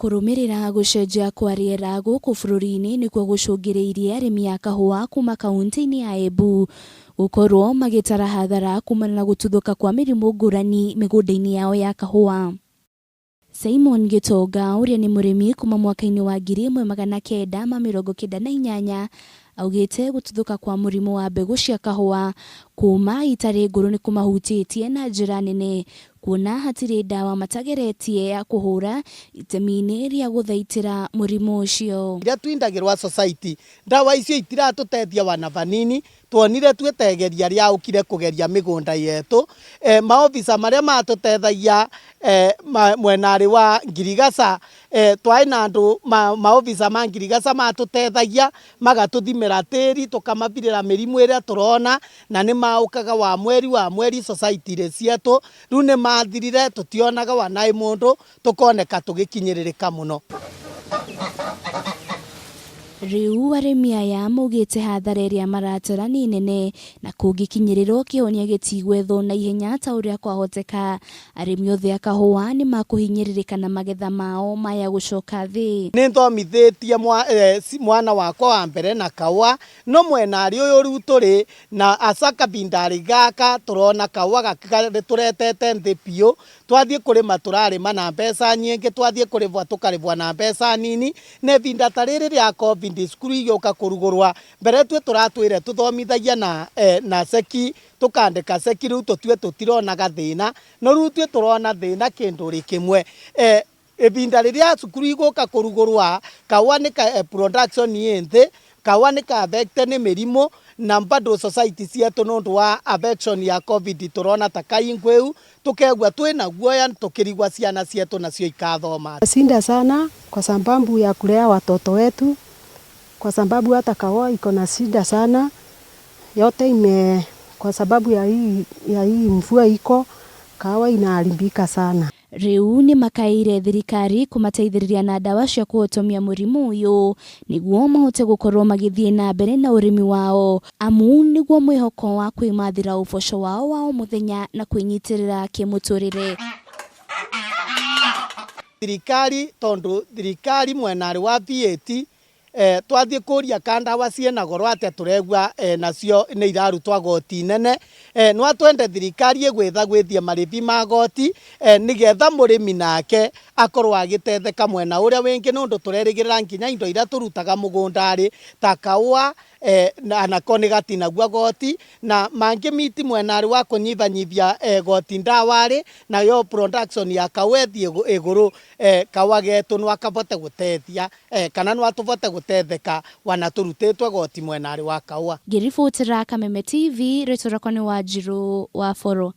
Kurumirira gucenjia kwa riera guku bururi-ini nikuo gucungiriirie arimi a kahua kuuma kaunti-ini ya Embu gukorwo magitara hathara kuumana na gututhuka kwa mirimu ngurani migunda-ini yao ya kahua. Simon Gitonga uria ni murimi kuma mwaka-ini wa 1998 augite gututhuka kwa murimu wa mbegu cia kahua kuuma itari nguru ni kumahutitie na njira nene, kuona hatiri ndawa matageretie ya kuhura itemi-ini ria guthaitira murimu ucio. Iria twindagirwa society ndawa icio itiratutethia wana vanini, twonire twetegeria ria ukire kugeria migunda yetu. Maofisa maria matutethagia mwenari wa Ngirigaca, twai na andu maofisa ma Ngirigaca matutethagia magatuthimira tiri tukamabirira mirimu iria turona na ni maukaga wa mweri society ire cietu. Riu ni mathirire tutionaga wanai mundu tukoneka tugikinyiririka muno. Riu arimi aya maugite hathara iria maratara ni nene na kungikinyirirwo kihonia gitigwethwo na ihenya ta uria kwahoteka. Arimi othe a kahua ni makuhinyiririka na magetha mao maya gucoka thi. Ni nthomithĩtie mwana wakwa wa mbere na kahua, no mwenari uyu riu turi na acaka bindari gaka turona kahua gakari turetete nthi piu. Twathie kurima turarima na mbeca nyingi, twathie kurivwa tukarivwa na mbeca nini. Ne binda tariri ria COVID skuru igoka kurugurwa mbere twe turatwire tuthomithagia na seki tukandika seki, riu tutue tutironaga thina, no riu twe turona thina kindu ri kimwe. Ebinda riria skuru igoka kurugurwa kahua ni production yente, kahua ni ka affected ni mirimu na bado society cietu nondu wa affection ya COVID turona takaingweu tukegwa twi na guoya tukirigwa ciana cietu nacio ikathoma. Sinda sana kwa sababu ya kulea watoto wetu, kwa sababu hata kahua iko na shida sana yote kwa sababu ya hii mvua iko kahua inaharibika sana. Riu ni makaire thirikari kumateithiriria na ndawa cia kuhotomia murimu uyu niguo mahote gukorwo magithie na mbere na urimi wao, amu niguo mwihoko wa kwimathira uboco wao wa o muthenya na kwinyitirira kimuturire. Thirikari mwenari wa VAT twathie kuria kandawa ciena goro atia turegwa nacio ni irarutwa goti nene. No twende thirikari igwitha gwithia maribi ma goti nigetha murimi nake akorwo agitetheka mwena uria wingi, nondu turerigirira nginya indo iria turutaga mugundari ta kahua na koni gatinagua goti na mangi miti mwenari wa kunyivanyivia goti ndawari na yo production ya kahua thie iguru. Kahua getu no akabote gutethia kana no atubote gutetheka wana turutitwe goti mwenari wa kahua. Ngiributira Kameme TV, Retora Kwani Wanjiru wa Foro.